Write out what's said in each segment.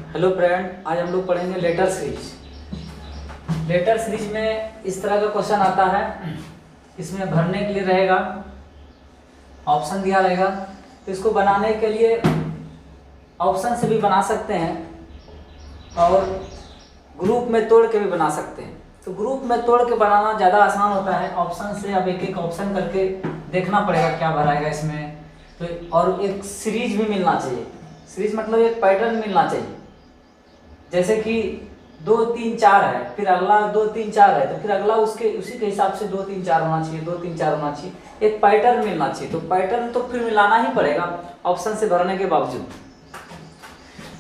Hello friend, आज हम लोग पढ़ेंगे लेटर सीरीज। लेटर सीरीज में इस तरह का क्वेश्चन आता है, इसमें भरने के लिए रहेगा, ऑप्शन दिया रहेगा। तो इसको बनाने के लिए ऑप्शन से भी बना सकते हैं और ग्रुप में तोड़ के भी बना सकते हैं। तो ग्रुप में तोड़ के बनाना ज़्यादा आसान होता है। ऑप्शन से अब एक एक ऑप्शन करके देखना पड़ेगा क्या भराएगा इसमें। तो और एक सीरीज भी मिलना चाहिए। सीरीज मतलब एक पैटर्न मिलना चाहिए। जैसे कि 2 3 4 है, फिर अगला 2 3 4 है, तो फिर अगला उसके उसी के हिसाब से 2 3 4 होना चाहिए, 2 3 4 होना चाहिए। एक पैटर्न मिलना चाहिए। तो पैटर्न तो फिर मिलाना ही पड़ेगा ऑप्शन से भरने के बावजूद।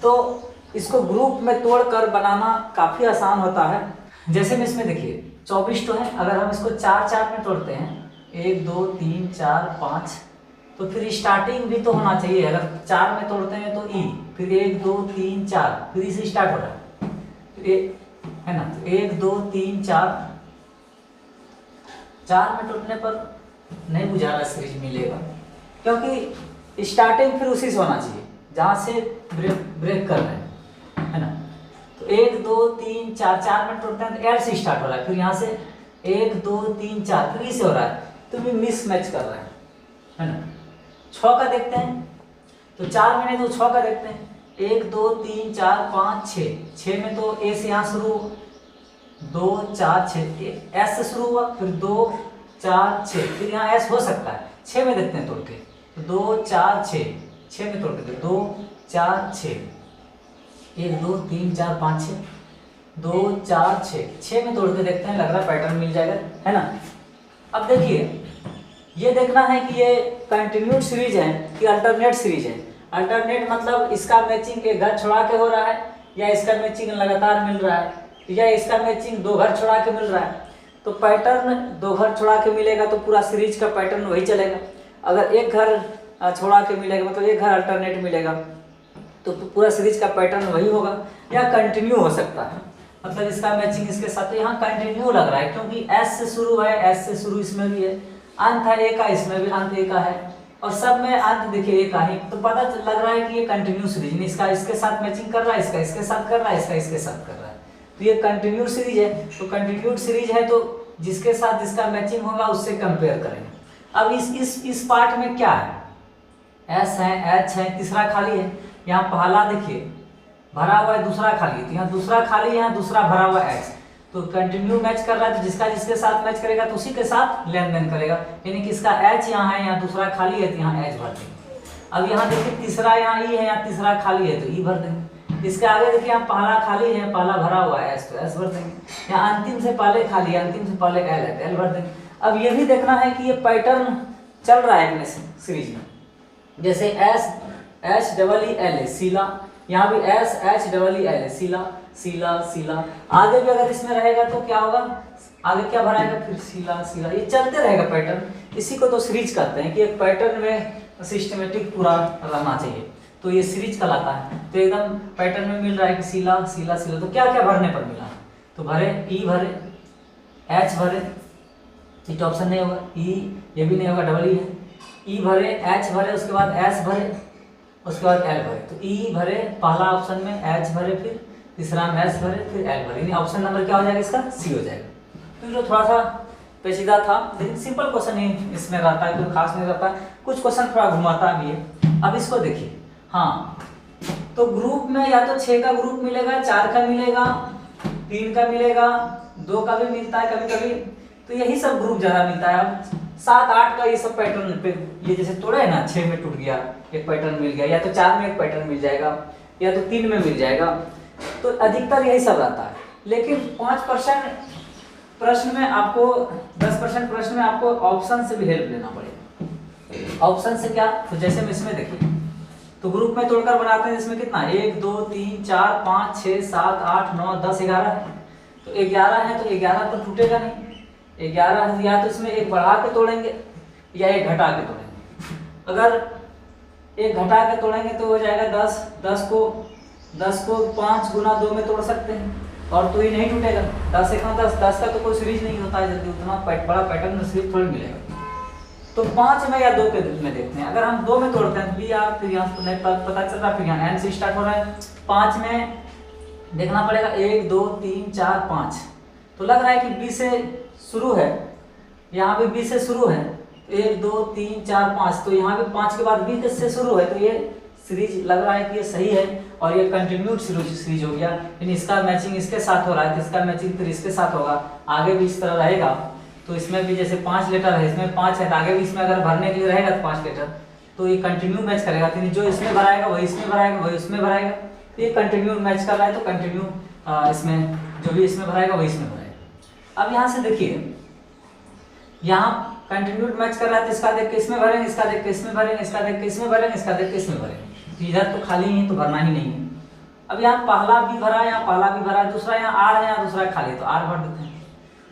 तो इसको ग्रुप में तोड़कर बनाना काफ़ी आसान होता है। जैसे में इसमें देखिए 24 तो है, अगर हम इसको 4 4 में तोड़ते हैं, 1 2 3 4 5, तो फिर स्टार्टिंग भी तो होना चाहिए। अगर 4 में तोड़ते हैं तो ई, फिर 1 2 3 4, फिर ई से स्टार्ट हो रहा है, फिर है ना। तो 1 2 3 4, 4 में तोड़ने पर नहीं बुझा रहा सीरीज मिलेगा, क्योंकि स्टार्टिंग फिर उसी से होना चाहिए जहाँ से ब्रेक कर रहे हैं, है ना। तो 1 2 3 4, 4 में तोड़ते हैं तो एल से स्टार्ट हो रहा है, फिर यहाँ से 1 2 3 4, फिर ई से हो रहा है, तो भी मिस मैच कर रहा है ना। 6 का देखते हैं, तो 4 में नहीं तो 6 का देखते हैं। 1 2 3 4 5 6, 6 में तो ए से यहाँ शुरू, 2 4 6, एस से शुरू हुआ, फिर 2 4 6, फिर यहाँ एस हो सकता है। 6 में देखते हैं तोड़ के, तो 2 4 6, 6 में तोड़ के 2 4 6, 1 2 3 4 5 6, 2 4 6, 6 में तोड़ के देखते हैं, लग रहा है पैटर्न मिल जाएगा, है ना। अब देखिए ये देखना है कि ये कंटिन्यूड सीरीज है कि अल्टरनेट सीरीज है। अल्टरनेट मतलब इसका मैचिंग एक घर छोड़ा के हो रहा है, या इसका मैचिंग लगातार मिल रहा है, या इसका मैचिंग 2 घर छोड़ा के मिल रहा है। तो पैटर्न 2 घर छोड़ा के मिलेगा तो पूरा सीरीज का पैटर्न वही चलेगा। अगर एक घर छोड़ा के मिलेगा मतलब एक घर अल्टरनेट मिलेगा तो पूरा सीरीज का पैटर्न वही होगा। या कंटिन्यू हो सकता है, मतलब इसका मैचिंग इसके साथ। तो यहाँ कंटिन्यू लग रहा है क्योंकि एस से शुरू है, एस से शुरू इसमें भी है, अंत है ए का, इसमें भी अंत ए का है, और सब में अंत देखिए ए का ही। तो पता लग रहा है कि ये कंटिन्यू सीरीज, इसका इसके साथ मैचिंग कर रहा है, इसका इसके साथ कर रहा है, इसका इसके साथ कर रहा है। तो ये कंटिन्यू सीरीज है। तो कंटिन्यूड सीरीज है तो जिसके साथ जिसका मैचिंग होगा उससे कंपेयर करेंगे। अब इस पार्ट में क्या है, एस है, एच है, तीसरा खाली है। यहाँ पहला देखिए भरा हुआ है, दूसरा खाली है, तो यहाँ दूसरा खाली है, यहाँ दूसरा भरा हुआ है एच। तो कंटिन्यू मैच कर रहा है, तो जिसका जिसके साथ मैच करेगा तो उसी के साथ लेन देन करेगा। यानी कि इसका एच यहाँ है, यहाँ दूसरा खाली है, तो यहाँ एच भर देंगे। अब यहाँ देखिए तीसरा यहाँ ई है, यहाँ तीसरा खाली है, तो ई भर देंगे। इसके आगे देखिए यहाँ पहला खाली है, पहला भरा हुआ है एच, तो एच भर देंगे। यहाँ अंतिम से पहले खाली है, अंतिम से पहले एल है, तो एल भर देंगे। अब ये भी देखना है कि ये पैटर्न चल रहा है सीरीज में। जैसे S H double E L है सीला, यहाँ भी S H double E L है सीला सीला सीला। आगे भी अगर इसमें रहेगा तो क्या होगा, आगे क्या भराएगा, फिर सीला सीला, ये चलते रहेगा पैटर्न। इसी को तो सीरीज कहते हैं कि एक पैटर्न में सिस्टमेटिक पूरा रहना चाहिए, तो ये सीरीज कहलाता है। तो एकदम पैटर्न में मिल रहा है कि सीला सीला सीला। तो क्या क्या भरने पर मिला, तो भरे ई भरे, एच भरे, ये तो ऑप्शन नहीं होगा, ई ये भी नहीं होगा, डबल ई है, ई भरे, एच भरे, उसके बाद एस भरे, उसके बाद एल भरे। तो ई भरे पहला ऑप्शन में, एच भरे, फिर तीसरा में एस भरे, फिर एल भरे। यानी ऑप्शन नंबर क्या हो जाएगा इसका, सी हो जाएगा। तो जो थोड़ा सा पेचीदा था लेकिन सिंपल क्वेश्चन ही इसमें रहता है, कोई खास नहीं रहता। कुछ क्वेश्चन थोड़ा घुमाता भी है। अब इसको देखिए, हाँ तो ग्रुप में या तो 6 का ग्रुप मिलेगा, 4 का मिलेगा, 3 का मिलेगा, 2 का भी मिलता है कभी कभी, तो यही सब ग्रुप ज़्यादा मिलता है। अब 7 8 का ये सब पैटर्न पे, ये जैसे तोड़े है ना, 6 में टूट गया एक पैटर्न मिल गया, या तो 4 में एक पैटर्न मिल जाएगा, या तो 3 में मिल जाएगा। तो अधिकतर यही सब रहता है। लेकिन 5% प्रश्न में आपको, 10% प्रश्न में आपको ऑप्शन से भी हेल्प लेना पड़ेगा। ऑप्शन से क्या, तो जैसे में इसमें देखिए, तो ग्रुप में तोड़कर बनाते हैं, इसमें कितना 1 2 3 4 5 6 7 8 9 10 11 है। तो 11 है तो 11 तो टूटेगा नहीं। 11 है या तो इसमें एक बढ़ा के तोड़ेंगे या एक घटा के तोड़ेंगे। अगर एक घटा के तोड़ेंगे तो हो जाएगा 10, 10 को 5 गुना 2 में तोड़ सकते हैं, और तो ये नहीं टूटेगा। 10 1 10, 10 का तो कोई सीरीज नहीं होता है जल्दी, उतना बड़ा पैटर्न में सीरीज थोड़ी मिलेगा। तो 5 में या 2 के में देखते हैं। अगर हम 2 में तोड़ते हैं तो बी आर, फिर यहाँ नहीं पता चल रहा, फिर यहाँ एन से स्टार्ट हो रहा है। 5 में देखना पड़ेगा 1 2 3 4 5, तो लग रहा है कि बी से शुरू है, यहाँ पे बी से शुरू है 1 2 3 4 5, तो यहाँ पे 5 के बाद बी से शुरू है, तो ये सीरीज लग रहा है कि ये सही है और ये कंटिन्यूड सीरीज हो गया, यानी इसका मैचिंग इसके साथ हो रहा है तो इसका मैचिंग फिर इसके साथ होगा, आगे भी इस तरह रहेगा। तो इसमें भी जैसे 5 लेटर है, इसमें 5 है तो आगे भी इसमें अगर भरने के लिए रहेगा तो 5 लेटर, तो ये कंटिन्यू मैच करेगा, यानी जो इसमें भराएगा वही इसमें भराएगा, वही उसमें भराएगा, तो ये कंटिन्यू मैच कर रहा है, तो कंटिन्यू इसमें जो भी इसमें भराएगा वही इसमें भराएगा। अब यहाँ से देखिए, यहाँ कंटिन्यूड मैच कर रहा है तो इसका देख के इसमें भरेंगे, इसका देख के इसमें भरेंगे, इसका देख के इसमें भरेंगे, इसका देख के इसमें भरेंगे, तो इधर तो खाली है तो भरना ही नहीं है। अब यहाँ पहला भी भरा, यहाँ पहला भी भरा, दूसरा यहाँ आर है, यहाँ दूसरा खाली है तो आर भर देते हैं,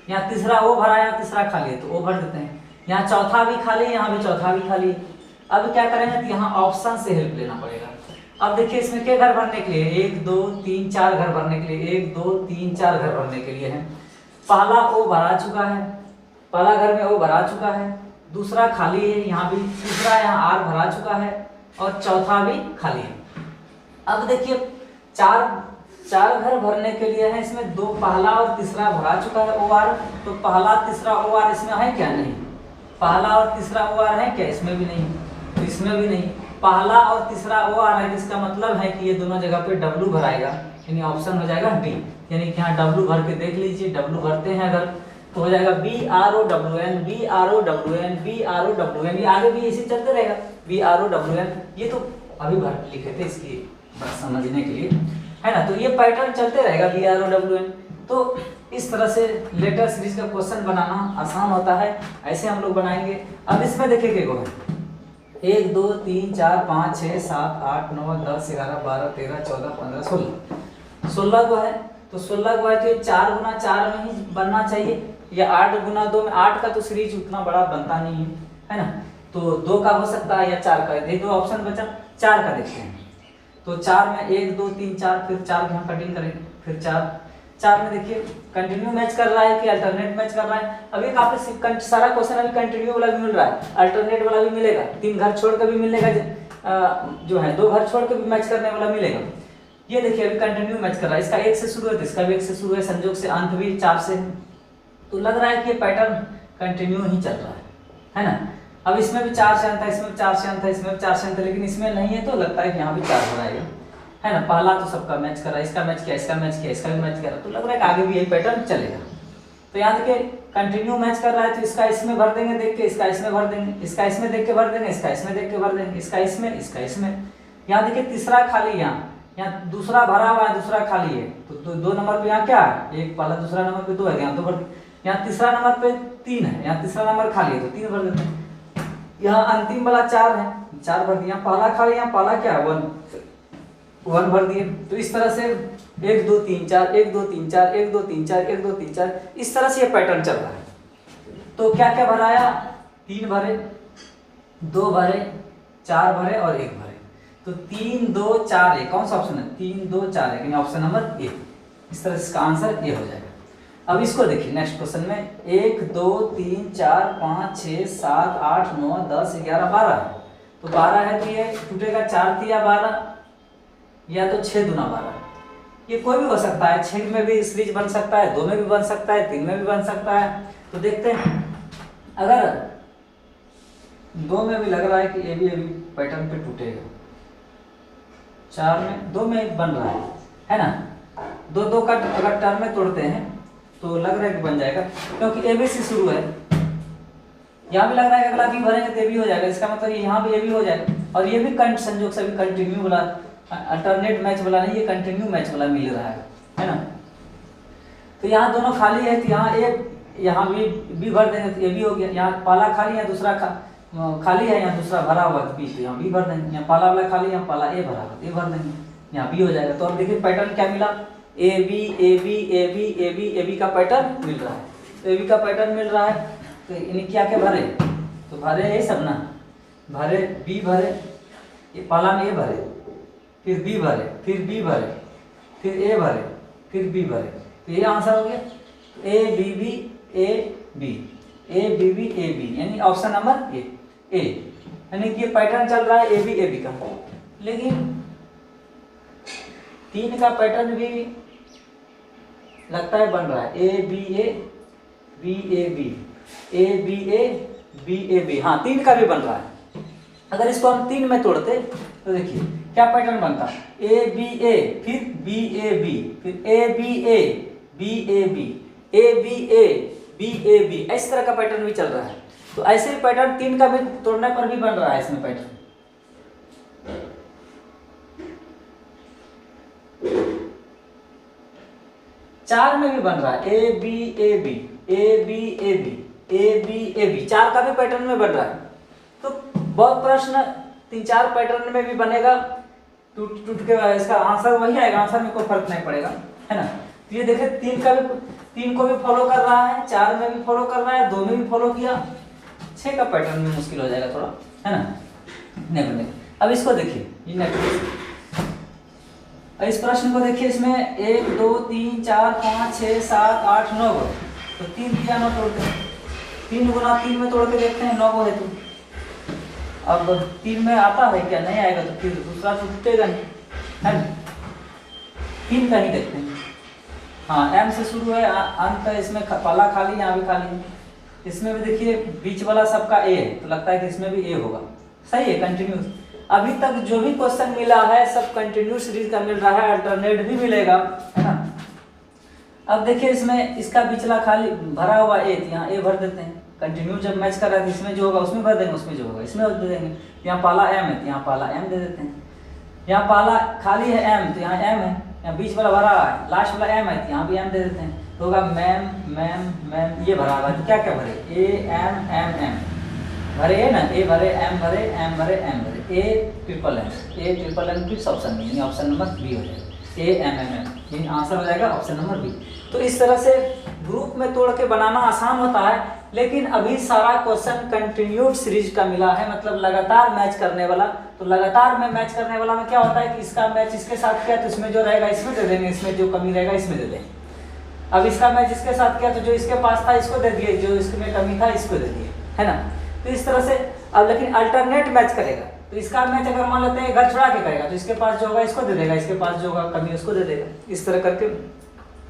यहाँ तीसरा ओ भरा, यहाँ तीसरा खाली है तो ओ भर देते हैं, यहाँ चौथा भी खाली है, यहाँ भी चौथा भी खाली है। अब क्या करेंगे तो यहाँ ऑप्शन से हेल्प लेना पड़ेगा। अब देखिए इसमें क्या घर भरने के लिए 1 2 3 4 घर भरने के लिए 1 2 3 4 घर भरने के लिए है। पहला ओ भरा चुका है, पहला घर में ओ भरा चुका है, दूसरा खाली है यहाँ भी, तीसरा यहाँ आर भरा चुका है और चौथा भी खाली है। अब देखिए चार घर भरने के लिए है, इसमें 2 पहला और तीसरा भरा चुका है ओ आर, तो पहला तीसरा ओ आर इसमें है क्या? नहीं। पहला और तीसरा ओ आर है क्या? इसमें भी नहीं, तो इसमें भी नहीं। पहला और तीसरा ओ आर है, जिसका मतलब है कि ये दोनों जगह पे डब्लू भराएगा, यानी ऑप्शन हो जाएगा डी, यानी कि यहाँ डब्लू भर के देख लीजिए, डब्लू भरते हैं अगर तो हो जाएगा BROWN BROWN BROWN, ये आगे भी इसी चलते रहेगा BROWN, ये तो अभी भर लिखे थे इसकी बस समझने के लिए, है ना। तो ये पैटर्न चलते रहेगा BROWN। तो इस तरह से लेटर सीरीज का क्वेश्चन बनाना आसान होता है, ऐसे हम लोग बनाएंगे। अब इसमें देखिए क्या है 1 2 3 4 5 6 7 8 9 10 11 12 13 14 15 16 को है, तो 16 को है तो ये 4 गुना 4 में ही बनना चाहिए, या 8 गुना 2 में, 8 का तो सीरीज उतना बड़ा बनता नहीं है ना, तो 2 का हो सकता है या 4 का, ये 2 ऑप्शन बचा, 4 का देखते हैं। तो 4 में 1 2 3 4, फिर 4 यहाँ कटिंग करेंगे, फिर 4 में देखिए कंटिन्यू मैच कर रहा है कि अल्टरनेट मैच कर रहा है। अभी काफी सारा क्वेश्चन अभी कंटिन्यू वाला भी मिल रहा है, अल्टरनेट वाला भी मिलेगा, 3 घर छोड़ कर भी मिलेगा, जो है 2 घर छोड़ कर भी मैच करने वाला मिलेगा। ये देखिए अभी कंटिन्यू मैच कर रहा है, इसका 1 से शुरू है तो इसका भी 1 से शुरू है, संयोग से अंत भी 4 से है, तो लग रहा है कि ये पैटर्न कंटिन्यू ही चल रहा है ना। अब इसमें भी 4 से अंत है, इसमें भी 4 से अंत है, इसमें भी 4 से अंत है, लेकिन इसमें नहीं है तो लगता है कि यहाँ भी 4 भराएगा, है ना। पहला तो सबका मैच कर रहा है, इसका मैच किया, इसका मैच किया, इसका भी मैच किया, तो लग रहा है कि आगे भी यही पैटर्न चलेगा। तो यहाँ देखिए कंटिन्यू मैच कर रहा है तो इसका इसमें भर देंगे देख के, इसका इसमें भर देंगे, इसका इसमें देख के भर देंगे, इसका इसमें देख के भर देंगे, इसका इसमें, इसका इसमें। यहाँ देखिए तीसरा खाली, यहाँ दूसरा भरा हुआ है, दूसरा खाली है, तो 2 नंबर पे यहाँ क्या है, 1 पहला, दूसरा नंबर पे 2 है, यहाँ 2 भर, यहाँ तीसरा नंबर पे 3 है, यहाँ तीसरा नंबर खाली है तो 3 भर देते हैं। यहाँ अंतिम वाला 4 है, 4 भर दिया, पहला खाली, यहाँ पहला क्या है 1 भर दिए। तो इस तरह से 1 2 3 4 1 2 3 4 1 2 3 4 1 2 3 4, इस तरह से ये पैटर्न चल रहा है। तो क्या क्या भराया, 3 भरे, 2 भरे, 4 भरे और 1 भरे, तो 3 2 4 1, कौन सा ऑप्शन है 3 2 4 1, ऑप्शन नंबर ए। इस तरह से इसका आंसर ए हो जाएगा। अब इसको देखिए नेक्स्ट क्वेश्चन में 1 2 3 4 5 6 7 8 9 10 11 12 है, तो 12 है तो ये टूटेगा 4 3 12, या तो 6 दूना 12, ये कोई भी हो सकता है, 6 में भी सीरीज बन सकता है, 2 में भी बन सकता है, 3 में भी बन सकता है। तो देखते हैं, अगर 2 में भी लग रहा है कि ये भी पैटर्न पे टूटेगा, 4 में 2 में बन रहा है ना, 2 का अगर टर्म में तोड़ते हैं तो लग रहा है कि बन जाएगा, क्योंकि ए बी से शुरू है, यहाँ भी लग रहा है कि अगला बी भरेंगे तो ये भी हो जाएगा, इसका मतलब यहाँ भी ये भी हो जाएगा, और ये भी संयोग से भी कंटिन्यू वाला, अल्टरनेट मैच वाला नहीं, ये कंटिन्यू मैच वाला मिल रहा है ना। तो यहाँ दोनों खाली है तो यहाँ यहाँ भी भर देंगे तो ये भी हो गया, यहाँ पहला खाली है, दूसरा खाली है, यहाँ दूसरा भरा हुआ तो बी, तो यहाँ भी भर देंगे, यहाँ पहला वाला खाली, यहाँ पहला ए भरा हुआ, ये भर देंगे, यहाँ बी हो जाएगा। तो अब देखिए पैटर्न क्या मिला, A B A B A B A B A B का पैटर्न मिल रहा है, तो ए बी का पैटर्न मिल रहा है, तो इन्हें क्या क्या भरे, तो भरे ये सब ना, भरे बी भरे, ये पहला में ए भरे, फिर बी भरे, फिर बी भरे, फिर ए भरे, फिर बी भरे, तो ये आंसर हो गया A B B A B A B B A B, यानी ऑप्शन नंबर ए, यानी कि ये पैटर्न चल रहा है ए बी का। लेकिन 3 का पैटर्न भी लगता है बन रहा है A B A B A B, A B A B A B, हाँ 3 का भी बन रहा है। अगर इसको हम 3 में तोड़ते तो देखिए क्या पैटर्न बनता, ए बी ए, फिर बी ए बी, फिर A B A B A B, A B A B A B, इस तरह का पैटर्न भी चल रहा है। तो ऐसे ही पैटर्न 3 का भी तोड़ने पर भी बन रहा है इसमें पैटर्न। चार में भी बन रहा है A B A B, A B A B, A B A B, 4 का भी पैटर्न में बन रहा है। तो बहुत प्रश्न 3-4 पैटर्न में भी बनेगा, टूट टूट के इसका आंसर वही आएगा, आंसर में कोई फर्क नहीं पड़ेगा, है ना। तो ये देखे 3 को भी फॉलो कर रहा है, 4 में भी फॉलो कर रहा है, 2 में भी फॉलो किया, 6 का पैटर्न में मुश्किल हो जाएगा थोड़ा, है ना, नहीं बनेगा। अब इसको देखिए, ये नेक्स्ट इस प्रश्न को देखिए, इसमें 1 2 3 4 5 6 7 8 9 गो, तो 3 दिया 9 तोड़ते हैं, 3 गुना 3 में तोड़ के देखते हैं 9 गो है। तो अब 3 में आता है क्या, नहीं आएगा तो फिर दूसरा तो टूटेगा नहीं, है ना। 3 का ही देखते हैं, हाँ एम से शुरू है, अंत है, इसमें पाला खाली, यहाँ भी खाली है। इसमें भी देखिए बीच वाला सबका ए है, तो लगता है कि इसमें भी ए होगा, सही है, कंटिन्यूस। अभी तक जो भी क्वेश्चन मिला है सब कंटिन्यूस सीरीज का मिल रहा है, अल्टरनेट भी मिलेगा, है ना। अब देखिए इसमें इसका बिचला खाली भरा हुआ ए, यहाँ ए भर देते हैं, कंटिन्यू जब मैच कर रहा है इसमें जो होगा उसमें भर देंगे, उसमें जो होगा इसमें दे देंगे। यहाँ पाला एम है तो यहाँ पाला एम दे देते हैं, यहाँ पाला खाली है एम तो यहाँ एम है, यहाँ बीच वाला भरा है, लास्ट वाला एम है तो यहाँ भी एम दे देते हैं। तो होगा मैम मैम मैम, ये भरा हुआ है तो क्या क्या भरे, ए एम एम एम भरे, है ना, ए भरे एम भरे एम भरे एम भरे, ए ट्रिपल एम फिर ऑप्शन में, यानी ऑप्शन नंबर बी हो जाएगा, ए एम एम एम, यानी आंसर हो जाएगा ऑप्शन नंबर बी। तो इस तरह से ग्रुप में तोड़ के बनाना आसान होता है, लेकिन अभी सारा क्वेश्चन कंटिन्यूड सीरीज का मिला है, मतलब लगातार मैच करने वाला। तो लगातार में मैच करने वाला में क्या होता है कि इसका मैच इसके साथ किया तो इसमें जो रहेगा इसमें दे देंगे, इसमें जो कमी रहेगा इसमें दे देंगे। अब इसका मैच इसके साथ किया तो जो इसके पास था इसको दे दिए, जो इसमें कमी था इसको दे दिए, है ना। तो इस तरह से अब लेकिन अल्टरनेट मैच करेगा, तो इसका मैच अगर मान लेते हैं घर छुड़ा के करेगा तो इसके पास जो होगा इसको दे देगा, इसके पास जो होगा कमी उसको दे देगा। इस तरह करके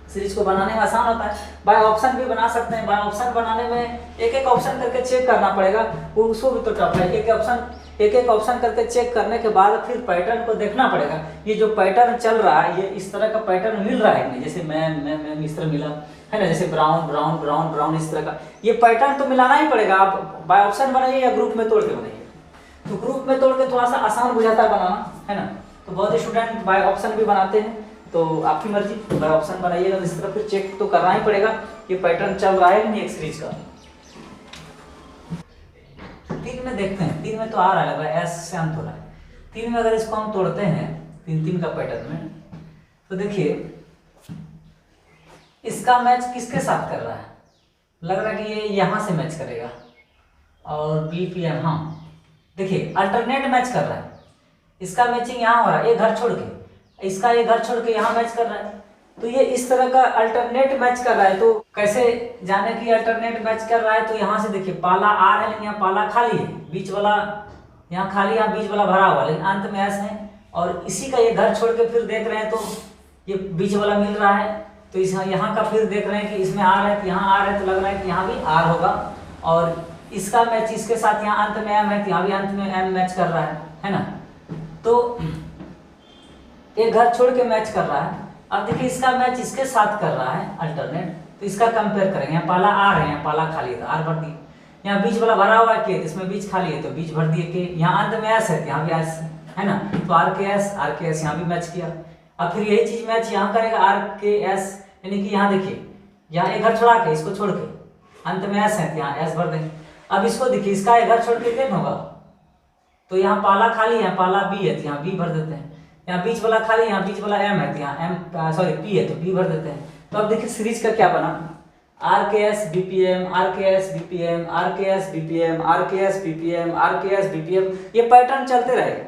सीरीज को बनाने में आसान होता है। बाय ऑप्शन भी बना सकते हैं, बाय ऑप्शन बनाने में एक एक ऑप्शन करके चेक करना पड़ेगा, वो उसको भी तो टफ है। एक एक ऑप्शन करके चेक करने के बाद फिर पैटर्न को देखना पड़ेगा, ये जो पैटर्न चल रहा है ये इस तरह का पैटर्न मिल रहा है, जैसे मैम इस तरह मिला है ना, जैसे ब्राउन ब्राउन ब्राउन ब्राउन इस तरह का, ये पैटर्न तो मिलाना ही पड़ेगा। आप बाय ऑप्शन बनाइए या ग्रुप में तोड़ के बनाइए, तो ग्रुप में तोड़ के थोड़ा सा आसान बुझाता है बनाना, है ना। तो बहुत स्टूडेंट बाय ऑप्शन भी बनाते हैं, तो आपकी मर्जी, बाय ऑप्शन बनाइएगा, इस तरह फिर चेक तो करना ही पड़ेगा ये पैटर्न चल रहा है नहीं एक सीरीज का। 3 में देखते हैं, 3 में तो आ रहा है, लग रहा है एस से अंत हो रहा है। 3 में अगर इसको हम तोड़ते हैं 3-3 का पैटर्न में, तो देखिए इसका मैच किसके साथ कर रहा है, लग रहा है कि ये यहाँ से मैच करेगा और बी पी एम, हाँ देखिए अल्टरनेट मैच कर रहा है, इसका मैचिंग यहाँ हो रहा है, ये घर छोड़ के, इसका ये घर छोड़ के यहाँ मैच कर रहा है, तो ये इस तरह का अल्टरनेट मैच कर रहा है। तो कैसे जाने की अल्टरनेट मैच कर रहा है, तो यहाँ से देखिए पाला आर है लेकिन यहाँ पाला खाली है, बीच वाला यहाँ खाली, यहाँ बीच वाला भरा हुआ, लेकिन अंत में एस है, और इसी का ये घर छोड़ के फिर देख रहे हैं तो ये बीच वाला मिल रहा है, तो इस यहाँ का फिर देख रहे हैं कि इसमें आर है तो यहाँ आर है, तो लग रहा है कि यहाँ भी आर होगा, और इसका मैच इसके साथ यहाँ अंत में एम है तो यहाँ भी अंत में एम मैच कर रहा है ना। तो ये घर छोड़ के मैच कर रहा है। अब देखिए इसका मैच इसके साथ कर रहा है अल्टरनेट, तो इसका कंपेयर करेंगे, यहाँ पाला आर है, यहाँ पाला खाली है तो आर भर दिए, यहाँ बीच वाला भरा हुआ के, इसमें बीच खाली है तो बीच भर दिए के, यहाँ अंत में एस है तो यहाँ भी एस है ना, तो आर के एस यहाँ भी मैच किया। अब फिर यही चीज मैच यहाँ करेगा आर के एस, यानी कि यहाँ देखिए यहाँ एक घर छोड़ा के इसको छोड़ के अंत में एस है तो यहाँ एस भर देंगे। अब इसको देखिए इसका एक घर छोड़ के क्या होगा, तो यहाँ पाला खाली है, यहाँ पाला बी है तो यहाँ बी भर देते हैं, यहाँ बीच वाला खाली, यहाँ बीच वाला एम है तो यहाँ एम सॉरी पी है तो बी भर देते हैं। तो अब देखिए सीरीज का क्या बना, R K S B P M, R K S B P M, R K S B P M, R K S B P M, R K S B P M, ये pattern चलते रहेगा।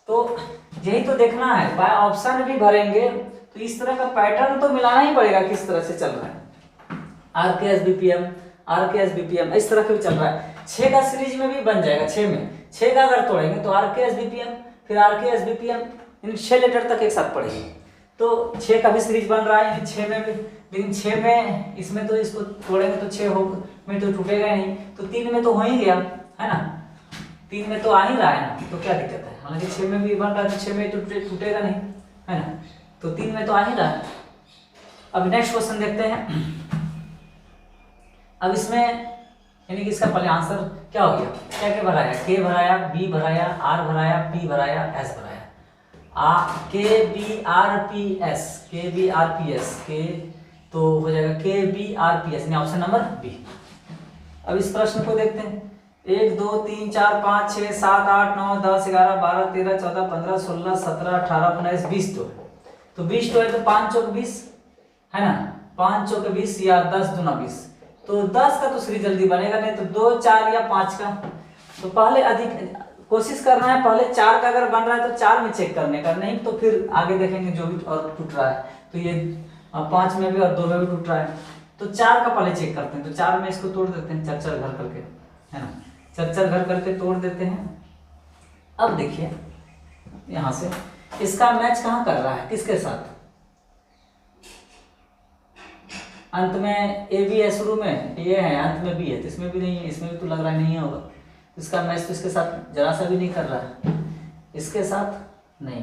तो यही तो देखना है, by option भी भरेंगे तो इस तरह का पैटर्न तो मिलाना ही पड़ेगा किस तरह से चल रहा है, R K S B P M, R K S B P M, इस तरह के भी चल रहा है। 6 का सीरीज में भी बन जाएगा, 6 में 6 का अगर तोड़ेंगे तो are K S B P M, फिर are K S B P M, in 6 letter तक एक साथ पढ़ेंगे। तो 6 का भी सीरीज बन रहा है, यानी 6 में भी, लेकिन 6 में इसमें तो इसको तोड़ेंगे तो 6 हो में तो टूटेगा ही नहीं, तो 3 में तो हो ही गया है ना, 3 में तो आ ही रहा है ना, तो क्या दिक्कत है, हालांकि 6 में भी बन रहा है तो 6 में तो टूटेगा नहीं है ना, तो 3 में तो आ ही रहा है। अब नेक्स्ट क्वेश्चन देखते हैं। अब इसमें यानी कि इसका पहले आंसर क्या हो गया, क्या क्या भराया, के भराया, बी भराया, आर भराया, पी भराया, एस भराया, K B R P S, K B R P S, K तो हो जाएगा K B R P S, option number B. अब इस प्रश्न को देखते हैं, 1 2 3 4 5 6 7 8 9 10 11 12 13 14 15 16 17 18 19 20 तो 20 है, तो 5 चौक 20 है ना, 5 चौक 20 या 10 दूना 20, तो 10 का तो सीरीज जल्दी बनेगा नहीं, तो 2 4 या 5 का, तो पहले अधिक कोशिश करना है, पहले 4 का अगर बन रहा है तो 4 में चेक करने का, नहीं तो फिर आगे देखेंगे जो भी और टूट रहा है, तो ये 5 में भी और 2 में भी टूट रहा है, तो 4 का पहले चेक करते हैं, तो 4 में इसको तोड़ देते हैं, 4 घर करके है ना, 4 घर करके तोड़ देते हैं। अब देखिए यहाँ से इसका मैच कहाँ कर रहा है, किसके साथ, अंत में ए बी है, शुरू में ए है, अंत में बी है, तो इसमें भी नहीं है, इसमें भी तो लग रहा है नहीं होगा, इसका मैच तो इसके साथ जरा सा भी नहीं कर रहा है, इसके साथ नहीं,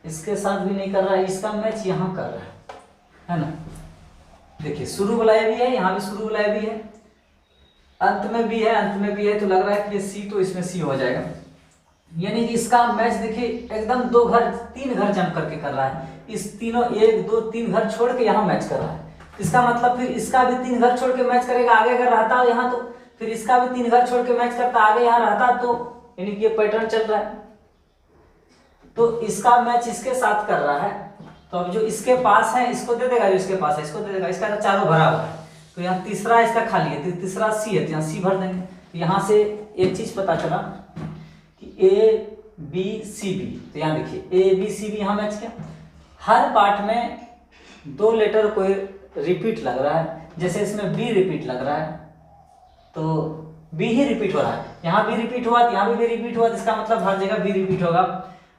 इसके साथ भी नहीं कर रहा है, इसका मैच यहाँ कर रहा है ना, देखिए शुरू वाला ए भी है, यहाँ भी शुरू वाला ए भी है, अंत में भी है, अंत में भी है, तो लग रहा है कि ये सी, तो इसमें सी हो जाएगा, यानी कि इसका मैच देखिए एकदम 2 घर 3 घर जम करके कर रहा है, इस तीनों 1 2 3 घर छोड़ के यहाँ मैच कर रहा है, इसका मतलब फिर इसका भी 3 घर छोड़ के मैच करेगा, आगे अगर रहता यहाँ तो फिर इसका भी 3 घर छोड़ के मैच करता, आगे यहाँ रहता, तो यानी कि ये पैटर्न चल रहा है, तो इसका मैच इसके साथ कर रहा है, तो अब जो इसके पास है इसको दे देगा, जो इसके पास है इसको दे देगा, इसका तो चारों भरा हुआ है, तो यहाँ तीसरा इसका खाली है, तो तीसरा सी है, तो यहाँ सी भर देंगे, तो यहाँ से एक चीज पता चला कि ए बी सी बी, तो यहाँ देखिए ए बी सी बी यहाँ मैच किया, हर पार्ट में 2 लेटर कोई रिपीट लग रहा है, जैसे इसमें बी रिपीट लग रहा है, तो बी ही रिपीट हो रहा है, यहाँ भी रिपीट हुआ, यहाँ भी रिपीट हुआ, तो इसका मतलब हर जगह बी रिपीट होगा,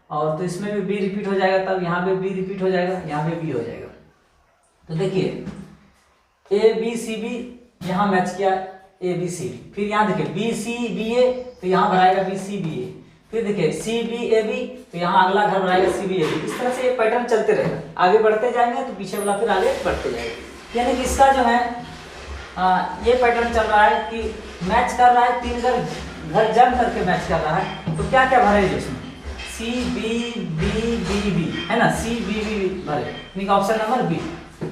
और तो इसमें भी बी रिपीट हो जाएगा, तब यहाँ पे बी रिपीट हो जाएगा, यहाँ पे बी हो जाएगा, तो देखिए ए बी सी बी यहाँ मैच किया, ए बी सी बी, फिर यहाँ देखिए बी सी बी ए, तो यहाँ भराएगा बी सी बी ए, फिर देखिए सी बी ए बी, तो यहाँ अगला घर बनाएगा सी बी ए बी, इस तरह से ये पैटर्न चलते रहेगा, आगे बढ़ते जाएंगे तो पीछे वाला फिर आगे बढ़ते जाएगा, यानी कि इसका जो है ये पैटर्न चल रहा है कि मैच कर रहा है, 3 घर जम करके मैच कर रहा है, तो क्या क्या भरे इसमें, C B B B B है ना, सी बी बी भरे, यानी कि ऑप्शन नंबर बी,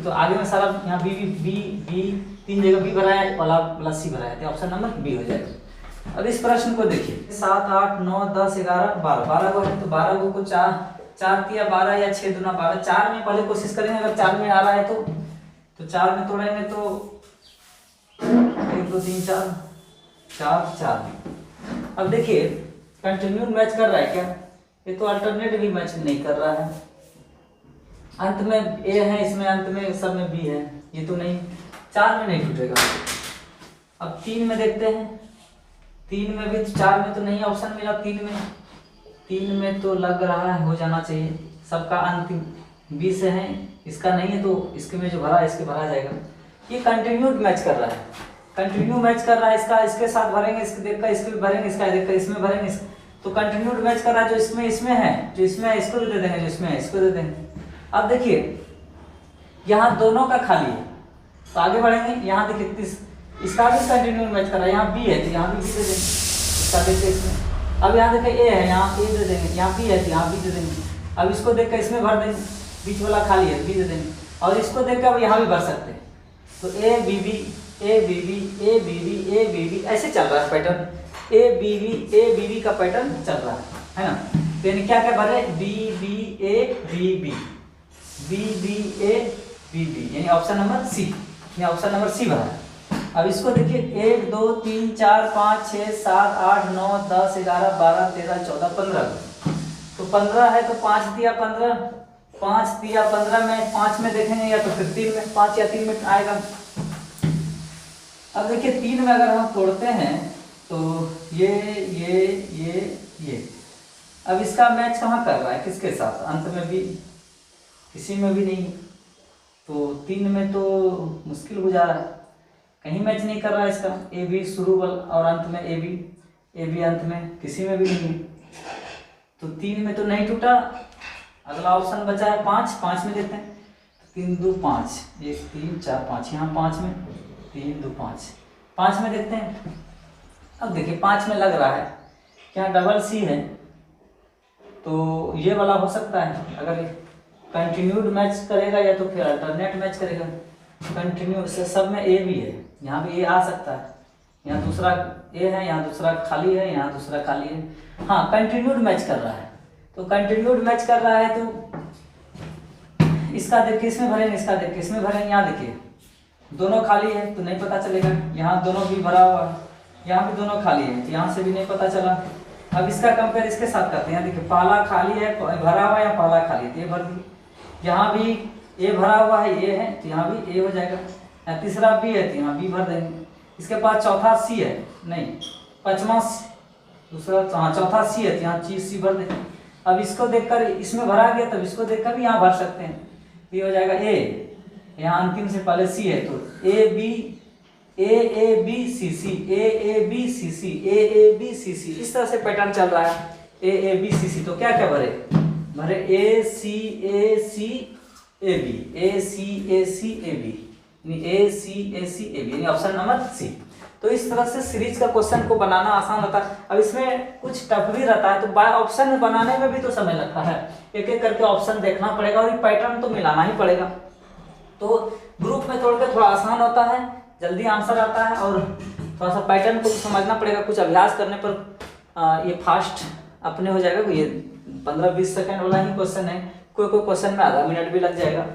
तो आगे में सारा यहाँ बी बी बी बी 3 जगह बी भरा है, वाला सी भरा है, तो ऑप्शन नंबर बी हो जाएगा। अब इस प्रश्न को देखिए, 7 8 9 10 11 12 12 को है, तो 12 को 4 दिया 12 या 6 दूना 12, 4 में पहले कोशिश करेंगे, अगर 4 में आ रहा है तो 4 में तोड़ेंगे, तो 1 2 3 4 4 4। अब देखिए कंटिन्यू मैच कर रहा है क्या, ये तो अल्टरनेट भी मैच नहीं कर रहा है, अंत में ए है, इसमें अंत में सब में बी है, ये तो नहीं, 4 में नहीं टूटेगा। अब 3 में देखते हैं, 3 में भी 4 में तो नहीं ऑप्शन मिला, 3 में तो लग रहा है हो जाना चाहिए, सबका अंतिम बी से है, इसका नहीं है, तो इसके में जो भरा है इसके भरा जाएगा, ये कंटिन्यूड मैच कर रहा है, कंटिन्यू मैच कर रहा है, इसका इसके साथ भरेंगे, इसके देखकर इसके भी भरेंगे, इसका देखकर इसमें भरेंगे, तो कंटिन्यूड मैच कर रहा है, जो इसमें है, जो इसमें है इसको भी दे देंगे, जो इसमें है इसको दे देंगे। अब देखिए यहाँ दोनों का खाली है, तो आगे बढ़ेंगे, यहाँ देखिए इसका भी कंटिन्यू मैच कर रहा है, यहाँ बी है तो यहाँ भी दे देंगे, इसका देखिए इसमें, अब यहाँ देखिए ए है, यहाँ ए दे देंगे, यहाँ बी है तो यहाँ बी दे देंगे, अब इसको देखकर इसमें भर देंगे, बीच वाला खाली है बी दे देंगे, और इसको देखकर अब यहाँ भी भर सकते हैं, तो A B B A B B A B B A B B ऐसे चल रहा है पैटर्न, ए बी बी का पैटर्न चल रहा है ना, तो यानी क्या क्या भरे, B B A B B B B A B B, यानी ऑप्शन नंबर सी, यानी ऑप्शन नंबर सी भरा है। अब इसको देखिए 1 2 3 4 5 6 7 8 9 10 11 12 13 14 15, तो 15 है, तो 5 दिया 15, 5 दिया 15 में 5 में देखेंगे, या तो फिर 3 में, 5 या 3 में आएगा। अब देखिए 3 में अगर हम तोड़ते हैं तो ये, अब इसका मैच कहाँ कर रहा है, किसके साथ, अंत में भी किसी में भी नहीं, तो 3 में तो मुश्किल गुजारा है, कहीं मैच नहीं कर रहा है इसका। ए बी शुरू और अंत में ए बी अंत में किसी में भी नहीं है, तो 3 में तो नहीं टूटा। अगला ऑप्शन बचा है 5 में देते हैं, 3 2 5, 1 3 4 5, यहाँ 5 में 3 2 5 में देखते हैं। अब देखिए 5 में लग रहा है क्या डबल सी है, तो ये वाला हो सकता है। अगर कंटिन्यूड मैच करेगा या तो फिर अल्टरनेट मैच करेगा। कंटिन्यू से सब में ए भी है, यहाँ भी ए आ सकता है, यहाँ दूसरा ए है, यहाँ दूसरा खाली है, यहाँ दूसरा खाली है। हाँ कंटिन्यूड मैच कर रहा है, तो कंटिन्यूड मैच कर रहा है तो इसका देखिए इसमें भरेंगे, इसका देखिए इसमें भरेंगे। यहाँ देखिए दोनों खाली है तो नहीं पता चलेगा, यहाँ दोनों भी भरा हुआ है, यहाँ भी दोनों खाली है तो यहाँ से भी नहीं पता चला। अब इसका कंपेयर इसके साथ करते हैं, देखिए पाला खाली है, भरा हुआ है, या पाला खाली है तो ये भर दी। यहाँ भी ए भरा हुआ है, ये है तो यहाँ भी ए हो जाएगा। यहाँ तीसरा बी है तो यहाँ बी भर देंगे। इसके बाद चौथा सी है, नहीं पांचवा दूसरा, हाँ चौथा सी है तो यहाँ चीज सी भर देंगे। अब इसको देखकर इसमें भरा गया, तब इसको देखकर भी यहाँ भर सकते हैं, ये हो जाएगा ए, यहाँ अंतिम से पहले सी है तो A B C C, A B C C, A B C C, इस तरह से पैटर्न चल रहा है। ए बी सी सी, तो क्या क्या भरे A C A B, A C A B, A C A B, option number C. तो इस तरह से सीरीज का क्वेश्चन को बनाना आसान होता है। अब इसमें कुछ टफ भी रहता है, तो बाय ऑप्शन बनाने में भी तो समय लगता है, एक एक करके ऑप्शन देखना पड़ेगा और ये पैटर्न तो मिलाना ही पड़ेगा। तो ग्रुप में तोड़ के थोड़ा आसान होता है, जल्दी आंसर आता है, और थोड़ा सा पैटर्न को समझना पड़ेगा। कुछ अभ्यास करने पर ये फास्ट अपने हो जाएगा। ये 15-20 सेकंड वाला ही क्वेश्चन है, कोई क्वेश्चन में आधा मिनट भी लग जाएगा।